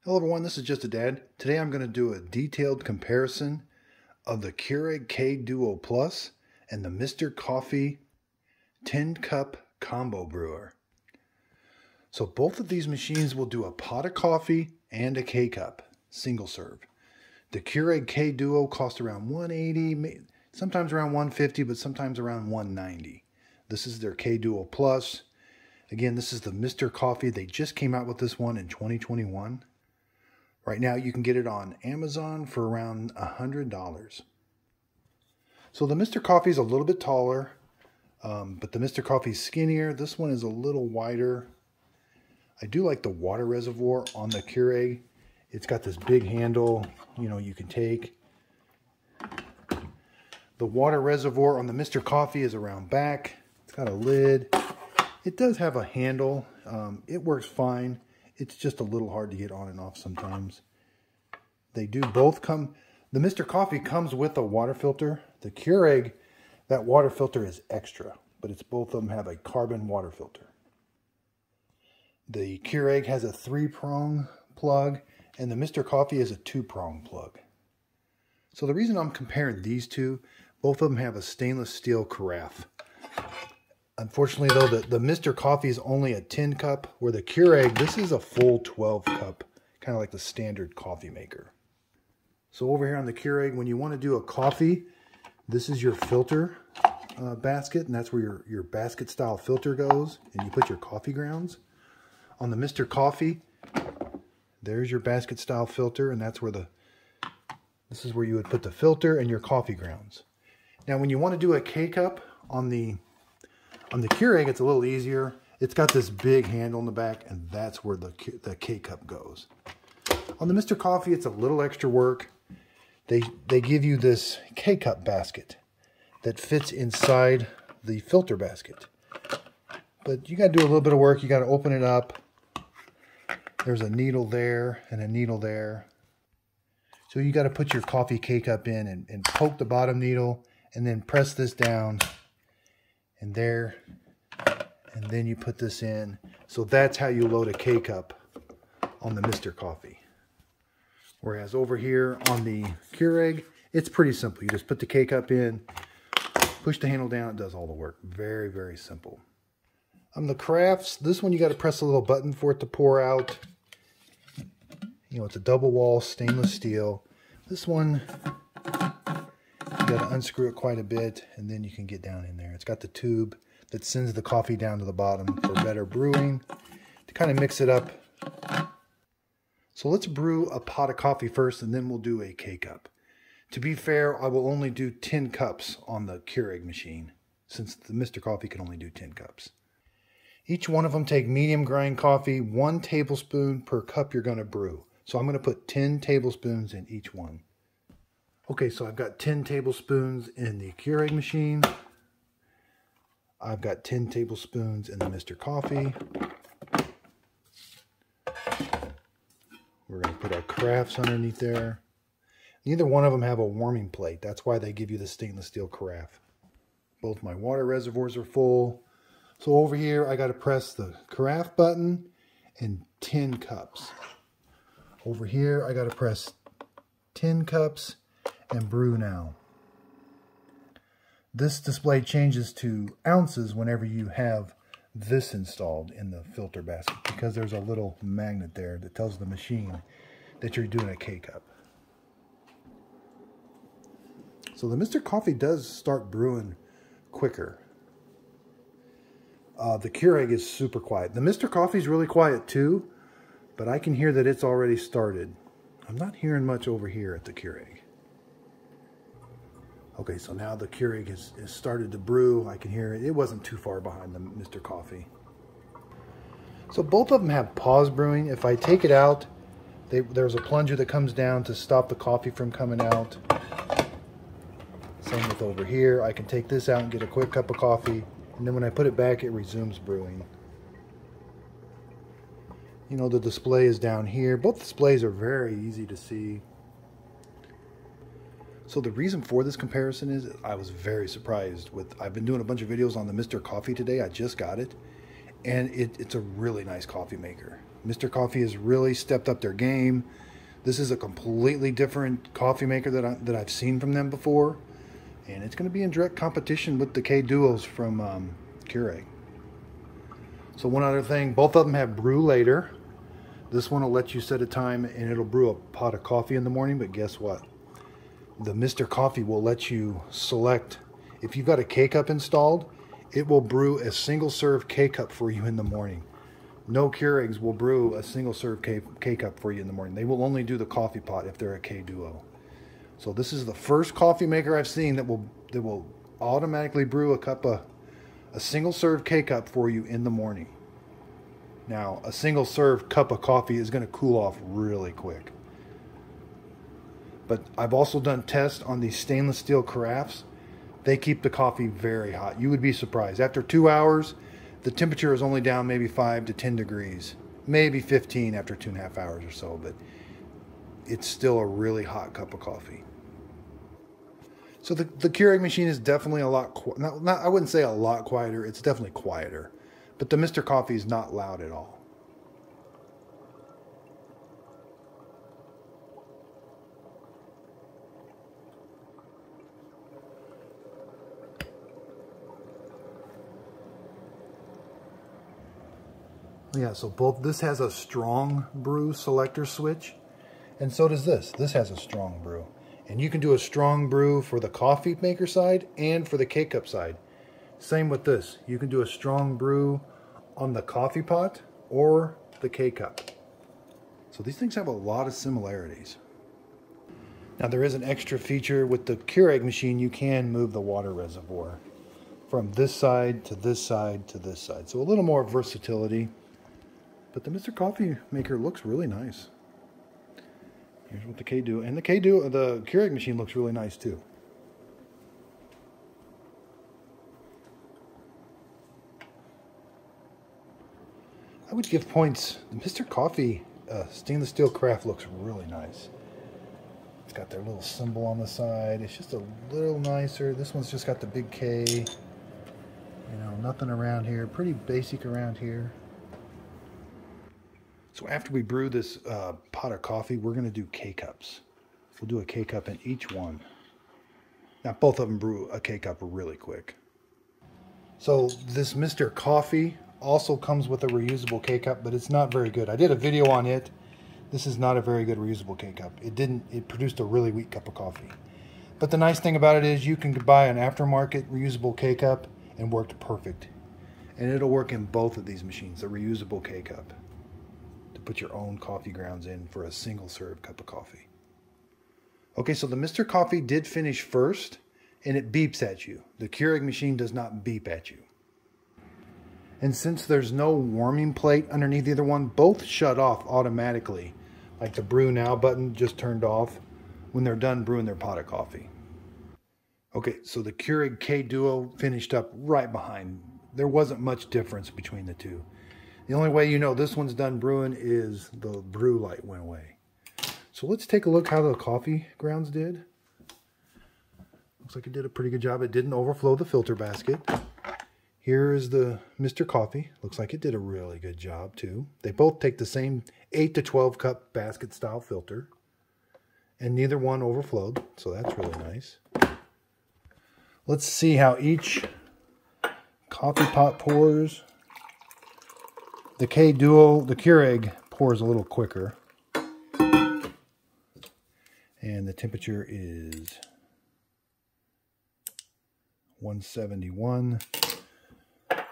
Hello everyone, this is Just a Dad. Today I'm going to do a detailed comparison of the Keurig K Duo Plus and the Mr. Coffee tin cup combo brewer. So both of these machines will do a pot of coffee and a K-cup, single serve. The Keurig K Duo costs around $180, sometimes around $150, but sometimes around $190. This is their K Duo Plus. Again, this is the Mr. Coffee. They just came out with this one in 2021. Right now you can get it on Amazon for around $100. So the Mr. Coffee is a little bit taller, but the Mr. Coffee is skinnier. This one is a little wider. I do like the water reservoir on the Keurig. It's got this big handle, you can take. The water reservoir on the Mr. Coffee is around back. It's got a lid. It does have a handle. It works fine. It's just a little hard to get on and off sometimes. They do both come. The Mr. Coffee comes with a water filter. The Keurig, that water filter is extra, but both of them have a carbon water filter. The Keurig has a 3-prong plug, and the Mr. Coffee is a 2-prong plug. So the reason I'm comparing these two, both of them have a stainless steel carafe. Unfortunately, though, the Mr. Coffee is only a 10 cup, where the Keurig, this is a full 12 cup, kind of like the standard coffee maker. So over here on the Keurig, when you want to do a coffee, this is your filter basket, and that's where your basket style filter goes, and you put your coffee grounds. On the Mr. Coffee, there's your basket style filter, and that's where this is where you would put the filter and your coffee grounds. Now, when you want to do a K-cup on the Keurig, it's a little easier. It's got this big handle in the back, and that's where the K-cup goes. On the Mr. Coffee, it's a little extra work. They give you this K-cup basket that fits inside the filter basket. But you got to do a little bit of work. You got to open it up. There's a needle there and a needle there. So you got to put your coffee K-cup in and poke the bottom needle and then press this down. And there, and then you put this in. So that's how you load a K-cup on the Mr. Coffee. Whereas over here on the Keurig, it's pretty simple. You just put the K-cup in, push the handle down, it does all the work. Very, very simple. On the carafes, this one you got to press a little button for it to pour out. It's a double wall stainless steel. This one, you got to unscrew it quite a bit, and then you can get down in there. It's got the tube that sends the coffee down to the bottom for better brewing, to kind of mix it up. So let's brew a pot of coffee first, and then we'll do a K-cup. To be fair, I will only do 10 cups on the Keurig machine, since the Mr. Coffee can only do 10 cups. Each one of them take medium grind coffee, 1 tablespoon per cup you're going to brew. So I'm going to put 10 tablespoons in each one. Okay, so I've got 10 tablespoons in the Keurig machine. I've got 10 tablespoons in the Mr. Coffee. We're going to put our carafes underneath there. Neither one of them have a warming plate. That's why they give you the stainless steel carafe. Both my water reservoirs are full. So over here, I got to press the carafe button and 10 cups. Over here, I got to press 10 cups and brew now. This display changes to ounces whenever you have this installed in the filter basket, because there's a little magnet there that tells the machine that you're doing a K-cup. So the Mr. Coffee does start brewing quicker. The Keurig is super quiet. The Mr. Coffee is really quiet too, but I can hear that it's already started. I'm not hearing much over here at the Keurig. Okay, so now the Keurig has started to brew. I can hear it. It wasn't too far behind the Mr. Coffee. So both of them have pause brewing. If I take it out, there's a plunger that comes down to stop the coffee from coming out. Same with over here. I can take this out and get a quick cup of coffee. And then when I put it back, it resumes brewing. The display is down here. Both displays are very easy to see. So the reason for this comparison is I was very surprised with, I've been doing a bunch of videos on the Mr. Coffee today. I just got it. And it's a really nice coffee maker. Mr. Coffee has really stepped up their game. This is a completely different coffee maker that I've seen from them before. And it's going to be in direct competition with the K-Duos from Keurig. So one other thing, both of them have brew later. This one will let you set a time and it'll brew a pot of coffee in the morning, but guess what? The Mr. Coffee will let you select, if you've got a K-Cup installed, it will brew a single serve K-Cup for you in the morning. No Keurigs will brew a single serve K-Cup for you in the morning. They will only do the coffee pot if they're a K-Duo. So this is the first coffee maker I've seen that will automatically brew a single serve K-Cup for you in the morning. Now, a single serve cup of coffee is going to cool off really quick. But I've also done tests on these stainless steel carafes. They keep the coffee very hot. You would be surprised. After 2 hours, the temperature is only down maybe 5 to 10 degrees. Maybe 15 after 2.5 hours or so, but it's still a really hot cup of coffee. So the Keurig machine is definitely a lot, I wouldn't say a lot quieter, it's definitely quieter. But the Mr. Coffee is not loud at all. Yeah, so this has a strong brew selector switch, and so does this. This has a strong brew. And you can do a strong brew for the coffee maker side and for the K-Cup side. Same with this. You can do a strong brew on the coffee pot or the K-Cup. So these things have a lot of similarities. Now there is an extra feature with the Keurig machine. You can move the water reservoir from this side to this side to this side. So a little more versatility. But the Mr. Coffee maker looks really nice. Here's what the K-Duo, and the Keurig machine looks really nice too. I would give points. The Mr. Coffee stainless steel carafe looks really nice. It's got their little symbol on the side. It's just a little nicer. This one's just got the big K. You know, nothing around here. Pretty basic around here. So after we brew this pot of coffee, we're going to do K-Cups. We'll do a K-Cup in each one. Now both of them brew a K-Cup really quick. So this Mr. Coffee also comes with a reusable K-Cup, but it's not very good. I did a video on it. This is not a very good reusable K-Cup. It produced a really weak cup of coffee. But the nice thing about it is you can buy an aftermarket reusable K-Cup and worked perfect. And it'll work in both of these machines, the reusable K-Cup. Put your own coffee grounds in for a single serve cup of coffee. Okay, so the Mr. Coffee did finish first, and it beeps at you. The Keurig machine does not beep at you. And since there's no warming plate underneath either one, both shut off automatically. Like the Brew Now button just turned off when they're done brewing their pot of coffee. Okay, so the Keurig K-Duo finished up right behind. There wasn't much difference between the two. The only way you know this one's done brewing is the brew light went away. So let's take a look how the coffee grounds did. Looks like it did a pretty good job. It didn't overflow the filter basket. Here is the Mr. Coffee. Looks like it did a really good job too. They both take the same 8 to 12 cup basket style filter. And neither one overflowed, so that's really nice. Let's see how each coffee pot pours. The K-Duo, the Keurig, pours a little quicker. And the temperature is 171.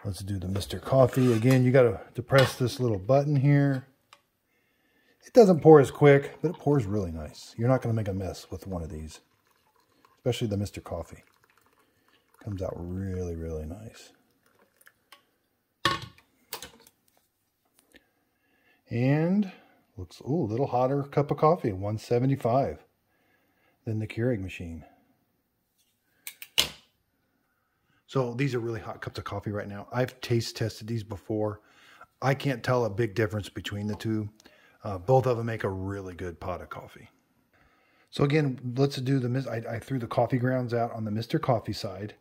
Let's do the Mr. Coffee. Again, you got to depress this little button here. It doesn't pour as quick, but it pours really nice. You're not going to make a mess with one of these. Especially the Mr. Coffee. Comes out really, really nice. And looks a little hotter cup of coffee, 175 than the Keurig machine. So these are really hot cups of coffee right now. I've taste tested these before. I can't tell a big difference between the two. Both of them make a really good pot of coffee. So again, let's do I threw the coffee grounds out on the Mr. Coffee side.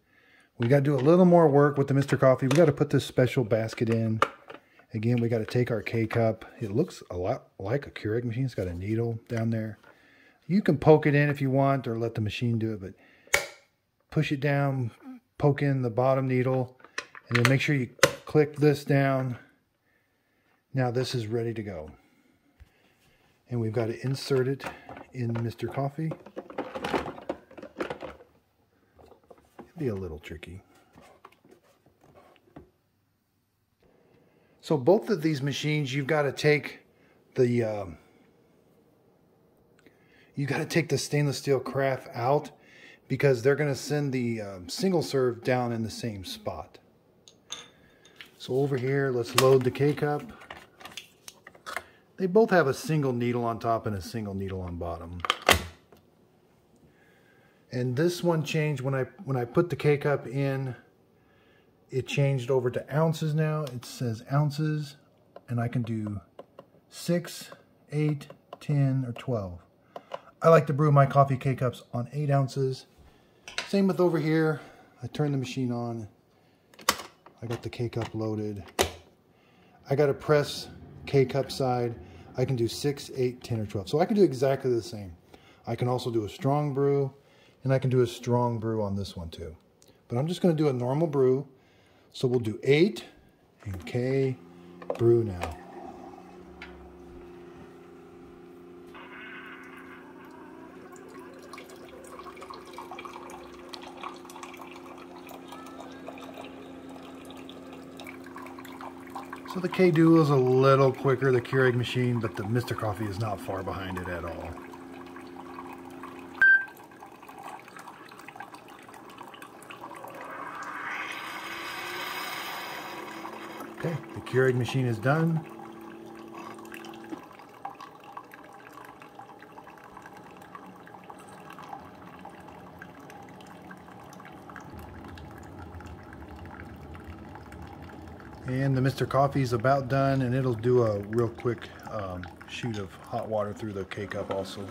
We got to do a little more work with the Mr. Coffee. We got to put this special basket in. Again, we got to take our K-cup. It looks a lot like a Keurig machine. It's got a needle down there. You can poke it in if you want or let the machine do it, but push it down, poke in the bottom needle, and then make sure you click this down. Now this is ready to go. And we've got to insert it in Mr. Coffee. It'd be a little tricky. So both of these machines, you've got to take the stainless steel carafe out because they're going to send the single serve down in the same spot. So over here, let's load the K-cup. They both have a single needle on top and a single needle on bottom. And this one changed when I put the K-cup in. It changed over to ounces now. It says ounces, and I can do 6, 8, 10, or 12. I like to brew my coffee K-cups on 8 ounces. Same with over here. I turn the machine on. I got the K-cup loaded. I got to press K-cup side. I can do 6, 8, 10, or 12. So I can do exactly the same. I can also do a strong brew, and I can do a strong brew on this one too. But I'm just going to do a normal brew. So we'll do 8 and K brew now. So the K Duo is a little quicker, the Keurig machine, but the Mr. Coffee is not far behind it at all. Okay, the Keurig machine is done. And the Mr. Coffee is about done, and it'll do a real quick shoot of hot water through the K-cup also.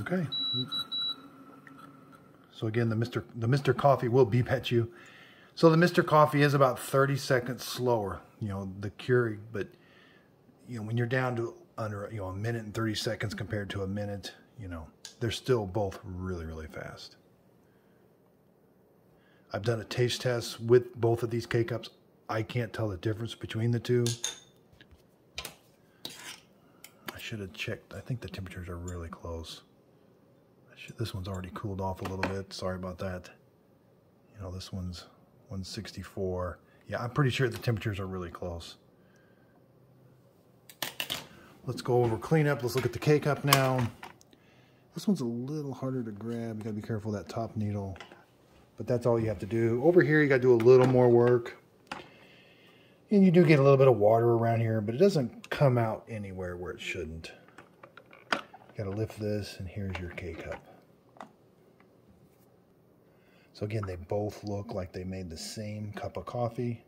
Okay. So again, the Mr. Coffee will beep at you. So the Mr. Coffee is about 30 seconds slower, the Keurig, but when you're down to under a minute and 30 seconds compared to a minute, they're still both really, really fast. I've done a taste test with both of these K-cups. I can't tell the difference between the two. I should have checked. I think the temperatures are really close. This one's already cooled off a little bit. Sorry about that. This one's 164. Yeah, I'm pretty sure the temperatures are really close. Let's go over cleanup. Let's look at the K-cup now. This one's a little harder to grab. You gotta be careful of that top needle. But that's all you have to do. Over here, you gotta do a little more work. And you do get a little bit of water around here, but it doesn't come out anywhere where it shouldn't. You gotta lift this, and here's your K-cup. So again, they both look like they made the same cup of coffee.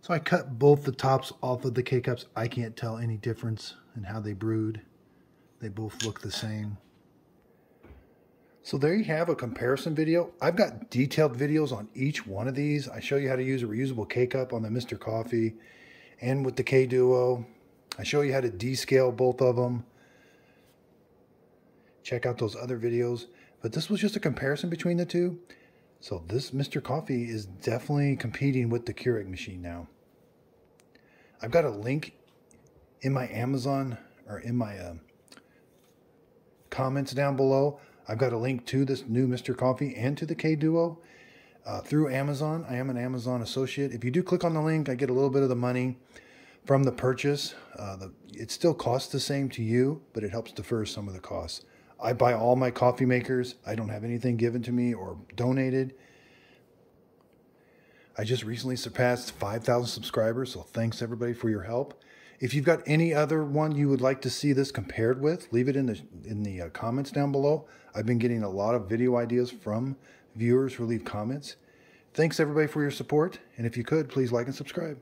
So I cut both the tops off of the K-cups. I can't tell any difference in how they brewed. They both look the same. So there you have a comparison video. I've got detailed videos on each one of these. I show you how to use a reusable K-cup on the Mr. Coffee and with the K Duo. I show you how to descale both of them. Check out those other videos. But this was just a comparison between the two. So this Mr. Coffee is definitely competing with the Keurig machine now. I've got a link in my Amazon or in my comments down below. I've got a link to this new Mr. Coffee and to the K Duo through Amazon. I am an Amazon associate. If you do click on the link, I get a little bit of the money from the purchase. It still costs the same to you, but it helps defer some of the costs. I buy all my coffee makers. I don't have anything given to me or donated. I just recently surpassed 5,000 subscribers, so thanks everybody for your help. If you've got any other one you would like to see this compared with, leave it in the comments down below. I've been getting a lot of video ideas from viewers who leave comments. Thanks everybody for your support, and if you could, please like and subscribe.